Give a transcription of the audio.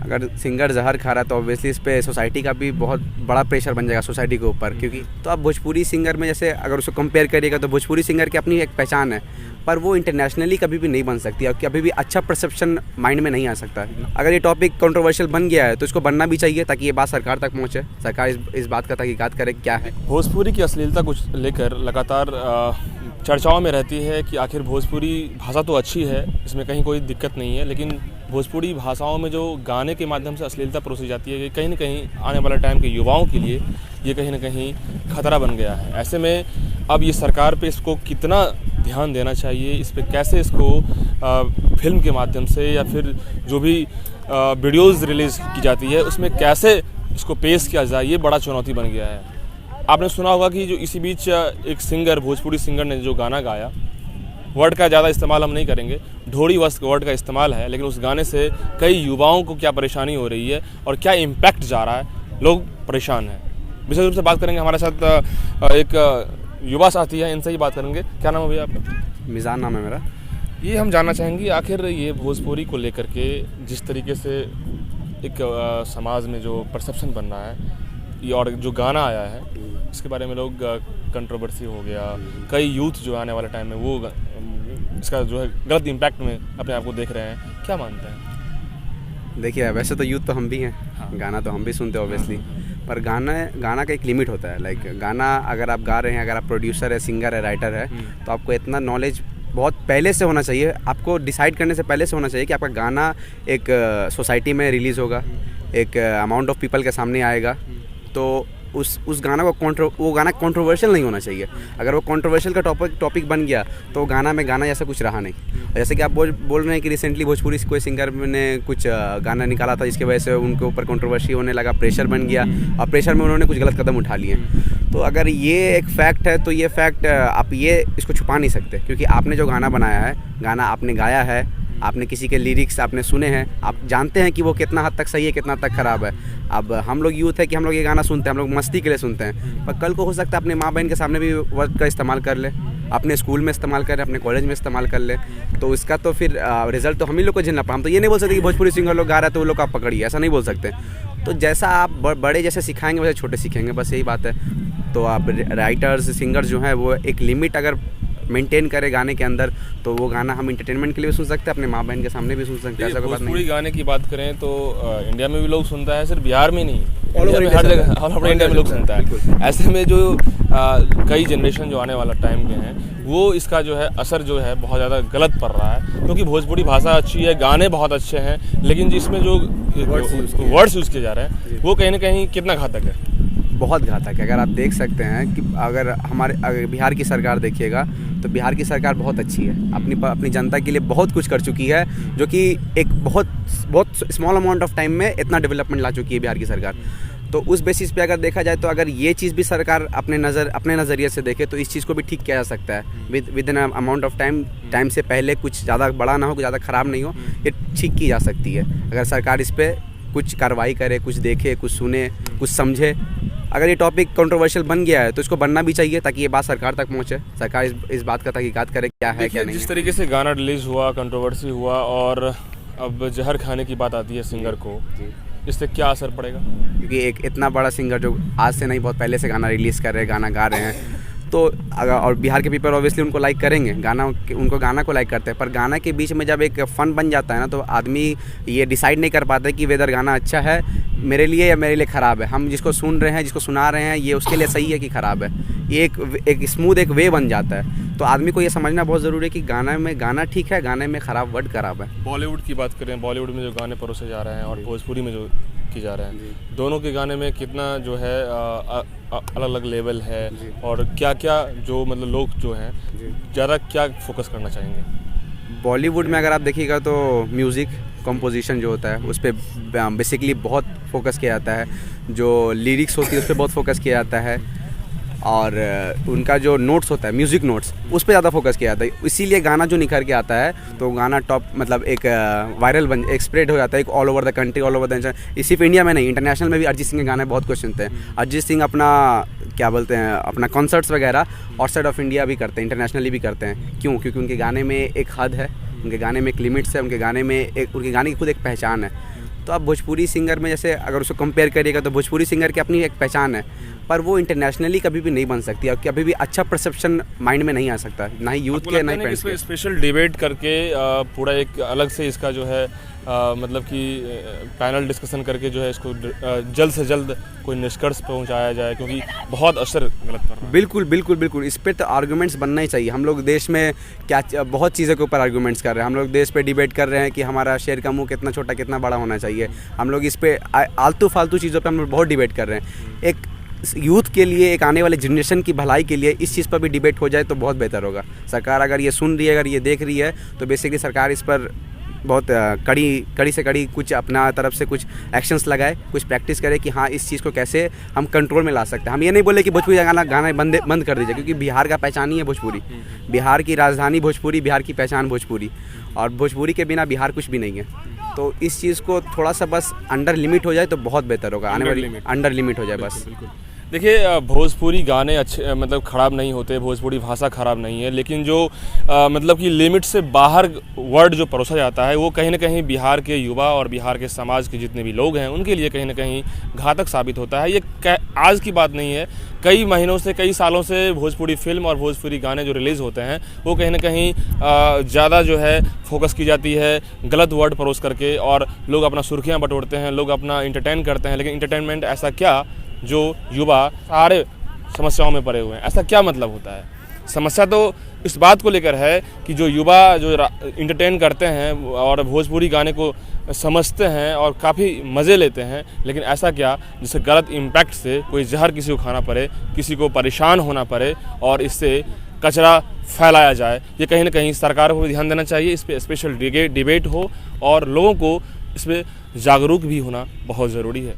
अगर सिंगर जहर खा रहा है तो ऑब्वियसली इस पे सोसाइटी का भी बहुत बड़ा प्रेशर बन जाएगा सोसाइटी के ऊपर, क्योंकि तो आप भोजपुरी सिंगर में जैसे अगर उसको कंपेयर करिएगा तो भोजपुरी सिंगर की अपनी एक पहचान है, पर वो इंटरनेशनली कभी भी नहीं बन सकती और कभी भी अच्छा परसेप्शन माइंड में नहीं आ सकता। अगर ये टॉपिक कंट्रोवर्शियल बन गया है तो इसको बनना भी चाहिए ताकि ये बात सरकार तक पहुँचे, सरकार इस बात का तहकीकात करे क्या है। भोजपुरी की अश्लीलता को लेकर लगातार चर्चाओं में रहती है कि आखिर भोजपुरी भाषा तो अच्छी है, इसमें कहीं कोई दिक्कत नहीं है, लेकिन भोजपुरी भाषाओं में जो गाने के माध्यम से अश्लीलता परोसी जाती है, कहीं ना कहीं आने वाले टाइम के युवाओं के लिए ये कहीं ना कहीं खतरा बन गया है। ऐसे में अब ये सरकार पे इसको कितना ध्यान देना चाहिए, इस पर कैसे इसको फिल्म के माध्यम से या फिर जो भी वीडियोज़ रिलीज़ की जाती है उसमें कैसे इसको पेश किया जाए, ये बड़ा चुनौती बन गया है। आपने सुना होगा कि जो इसी बीच एक सिंगर, भोजपुरी सिंगर ने जो गाना गाया, वर्ड का ज़्यादा इस्तेमाल हम नहीं करेंगे, ढोड़ी वर्ड का इस्तेमाल है, लेकिन उस गाने से कई युवाओं को क्या परेशानी हो रही है और क्या इम्पैक्ट जा रहा है, लोग परेशान हैं। विशेष रूप से बात करेंगे, हमारे साथ एक युवा साथी है, इनसे ही बात करेंगे। क्या नाम है भैया आपका? मिज़ान नाम है मेरा। ये हम जानना चाहेंगे आखिर ये भोजपुरी को लेकर के जिस तरीके से एक समाज में जो परसेप्शन बन रहा है, ये और जो गाना आया है इसके बारे में लोग कंट्रोवर्सी हो गया, कई यूथ जो आने वाले टाइम में वो इसका जो है गलत इम्पैक्ट में अपने आप को देख रहे हैं, क्या मानते हैं? देखिए वैसे तो यूथ तो हम भी हैं, गाना तो हम भी सुनते हैं ऑब्वियसली, पर गाना का एक लिमिट होता है। लाइक गाना अगर आप गा रहे हैं, अगर आप प्रोड्यूसर है, सिंगर है, राइटर है, तो आपको इतना नॉलेज बहुत पहले से होना चाहिए, आपको डिसाइड करने से पहले से होना चाहिए कि आपका गाना एक सोसाइटी में रिलीज़ होगा, एक अमाउंट ऑफ पीपल के सामने आएगा, तो उस गाना को वो गाना कंट्रोवर्शियल नहीं होना चाहिए। अगर वो कंट्रोवर्शियल का टॉपिक बन गया तो गाना में गाना जैसा कुछ रहा नहीं। जैसे कि आप बोल रहे हैं कि रिसेंटली भोजपुरी कोई सिंगर ने कुछ गाना निकाला था जिसकी वजह से उनके ऊपर कंट्रोवर्सी होने लगा, प्रेशर बन गया और प्रेशर में उन्होंने कुछ गलत कदम उठा लिए। तो अगर ये एक फैक्ट है तो ये फैक्ट आप इसको छुपा नहीं सकते, क्योंकि आपने जो गाना बनाया है, गाना आपने गाया है, आपने किसी के लिरिक्स आपने सुने हैं, आप जानते हैं कि वो कितना हद तक सही है, कितना तक ख़राब है। अब हम लोग यूथ है कि हम लोग ये गाना सुनते हैं, हम लोग मस्ती के लिए सुनते हैं, पर कल को हो सकता है अपने माँ बहन के सामने भी वर्ड का इस्तेमाल कर ले, अपने स्कूल में इस्तेमाल कर ले, अपने कॉलेज में इस्तेमाल कर ले, तो इसका तो फिर रिजल्ट तो हम ही लोग को झेलना पड़ा। हम तो ये नहीं बोल सकते कि भोजपुरी सिंगर लोग गा रहा है तो वो लोग आप पकड़िए, ऐसा नहीं बोल सकते। तो जैसा आप बड़े जैसे सिखाएंगे वैसे छोटे सीखेंगे, बस यही बात है। तो आप राइटर्स, सिंगर जो है वो एक लिमिट अगर मेंटेन करे गाने के अंदर, तो वो गाना हम इंटरटेनमेंट के लिए भी सुन सकते हैं, अपने माँ बहन के सामने भी सुन सकते हैं। ऐसा कोई बात नहीं। भोजपुरी गाने की बात करें तो इंडिया में भी लोग सुनता है, सिर्फ बिहार में नहीं, ऑल ओवर हर जगह, ऑल ओवर इंडिया में लोग सुनता है। ऐसे में जो कई जनरेशन जो आने वाला टाइम के हैं, वो इसका जो है असर जो है बहुत ज़्यादा गलत पड़ रहा है, क्योंकि भोजपुरी भाषा अच्छी है, गाने बहुत अच्छे हैं, लेकिन जिसमें जो वर्ड्स यूज़ किए जा रहे हैं वो कहीं ना कहीं कितना घातक है, बहुत घातक है। अगर आप देख सकते हैं कि अगर बिहार की सरकार देखिएगा तो बिहार की सरकार बहुत अच्छी है, अपनी जनता के लिए बहुत कुछ कर चुकी है, जो कि एक बहुत स्मॉल अमाउंट ऑफ टाइम में इतना डेवलपमेंट ला चुकी है बिहार की सरकार। तो उस बेसिस पे अगर देखा जाए तो अगर ये चीज़ भी सरकार अपने नज़रिए से देखे तो इस चीज़ को भी ठीक किया जा सकता है with in amount of time से पहले, कुछ ज़्यादा बड़ा ना हो, कुछ ज़्यादा ख़राब नहीं हो, ये ठीक की जा सकती है अगर सरकार इस पर कुछ कार्रवाई करे, कुछ देखे, कुछ सुने, कुछ समझे। अगर ये टॉपिक कंट्रोवर्शियल बन गया है तो इसको बनना भी चाहिए ताकि ये बात सरकार तक पहुंचे, सरकार इस बात का तहकीकात करे क्या है क्या नहीं। जिस तरीके से गाना रिलीज़ हुआ, कंट्रोवर्सी हुआ और अब जहर खाने की बात आती है सिंगर को, इससे क्या असर पड़ेगा? क्योंकि एक इतना बड़ा सिंगर जो आज से नहीं बहुत पहले से गाना रिलीज़ कर रहे हैं, गाना गा रहे हैं, तो अगर और बिहार के पीपल ऑब्वियसली उनको लाइक करेंगे, उनको गाना को लाइक करते हैं, पर गाना के बीच में जब एक फ़न बन जाता है ना, तो आदमी ये डिसाइड नहीं कर पाता कि वेदर गाना अच्छा है मेरे लिए या मेरे लिए ख़राब है। हम जिसको सुन रहे हैं, जिसको सुना रहे हैं, ये उसके लिए सही है कि ख़राब है, ये एक स्मूथ एक वे बन जाता है। तो आदमी को ये समझना बहुत ज़रूरी है कि गाना ठीक है, गाने में ख़राब वर्ड ख़राब है। बॉलीवुड की बात करें, बॉलीवुड में जो गाने परोसे जा रहे हैं और भोजपुरी में जो की जा रहे हैं, दोनों के गाने में कितना जो है अलग अलग लेवल है और क्या क्या जो मतलब लोग जो हैं ज़्यादा क्या फोकस करना चाहेंगे? बॉलीवुड में अगर आप देखिएगा तो म्यूज़िक कंपोजिशन जो होता है उस पर बेसिकली बहुत फोकस किया जाता है, जो लिरिक्स होती है उस पर बहुत फोकस किया जाता है, और उनका जो नोट्स होता है, म्यूज़िक नोट्स, उस पर ज़्यादा फोकस किया जाता है। इसीलिए गाना जो निखर के आता है तो गाना टॉप मतलब एक वायरल एक स्प्रेड हो जाता है, एक all over the country, all over the, सिर्फ इंडिया में नहीं, इंटरनेशनल में भी अरिजीत सिंह के गाने बहुत कुछ सुनते हैं। अरिजीत सिंह अपना क्या बोलते हैं, अपना कॉन्सर्ट्स वगैरह आउटसाइड ऑफ इंडिया भी करते हैं, इंटरनेशनली भी करते हैं। क्यों? क्योंकि उनके गाने में एक हद है, उनके गाने में एक लिमिट्स है, उनके गाने की खुद एक पहचान है। तो आप भोजपुरी सिंगर में जैसे अगर उसको कंपेयर करिएगा तो भोजपुरी सिंगर की अपनी एक पहचान है, पर वो इंटरनेशनली कभी भी नहीं बन सकती और कभी भी अच्छा परसेप्शन माइंड में नहीं आ सकता, ना ही यूथ के ना ही पेरेंट्स के। स्पेशल डिबेट करके पूरा एक अलग से इसका जो है मतलब कि पैनल डिस्कशन करके जो है इसको जल्द से जल्द कोई निष्कर्ष पहुंचाया जाए, क्योंकि बहुत असर गलत कर रहा है। बिल्कुल बिल्कुल बिल्कुल, इस पर तो आर्गूमेंट्स बनना ही चाहिए। हम लोग देश में क्या बहुत चीज़ों के ऊपर आर्गूमेंट्स कर रहे हैं, हम लोग देश पे डिबेट कर रहे हैं कि हमारा शेर का मुंह कितना छोटा कितना बड़ा होना चाहिए। हम लोग इस पे आलतू फालतू चीज़ों पे हम लोग बहुत डिबेट कर रहे हैं। एक यूथ के लिए, एक आने वाले जनरेशन की भलाई के लिए इस चीज़ पर भी डिबेट हो जाए तो बहुत बेहतर होगा। सरकार अगर ये सुन रही है, अगर ये देख रही है, तो बेसिकली सरकार इस पर बहुत कड़ी से कड़ी कुछ अपना तरफ से कुछ एक्शंस लगाए, कुछ प्रैक्टिस करे कि हाँ इस चीज़ को कैसे हम कंट्रोल में ला सकते हैं। हम ये नहीं बोले कि भोजपुरी गाना बंद कर दीजिए, क्योंकि बिहार का पहचान ही है भोजपुरी। बिहार की राजधानी भोजपुरी, बिहार की पहचान भोजपुरी, और भोजपुरी के बिना बिहार कुछ भी नहीं है। तो इस चीज़ को थोड़ा सा बस अंडर लिमिट हो जाए तो बहुत बेहतर होगा। आने वाली अंडर लिमिट हो जाए बस। देखिए, भोजपुरी गाने अच्छे मतलब ख़राब नहीं होते, भोजपुरी भाषा ख़राब नहीं है, लेकिन जो मतलब कि लिमिट से बाहर वर्ड जो परोसा जाता है वो कहीं ना कहीं बिहार के युवा और बिहार के समाज के जितने भी लोग हैं उनके लिए कहीं ना कहीं घातक साबित होता है। ये आज की बात नहीं है, कई महीनों से, कई सालों से भोजपुरी फिल्म और भोजपुरी गाने जो रिलीज़ होते हैं वो कहीं ना कहीं ज़्यादा जो है फोकस की जाती है गलत वर्ड परोस करके, और लोग अपना सुर्खियाँ बटोरते हैं, लोग अपना इंटरटेन करते हैं। लेकिन इंटरटेनमेंट ऐसा क्या जो युवा सारे समस्याओं में पड़े हुए हैं, ऐसा क्या मतलब होता है? समस्या तो इस बात को लेकर है कि जो युवा जो इंटरटेन करते हैं और भोजपुरी गाने को समझते हैं और काफ़ी मज़े लेते हैं, लेकिन ऐसा क्या जिससे गलत इम्पैक्ट से कोई जहर किसी को खाना पड़े, किसी को परेशान होना पड़े और इससे कचरा फैलाया जाए। ये कहीं ना कहीं सरकार को भी ध्यान देना चाहिए, इस पर स्पेशल डिबेट हो और लोगों को इसमें जागरूक भी होना बहुत ज़रूरी है।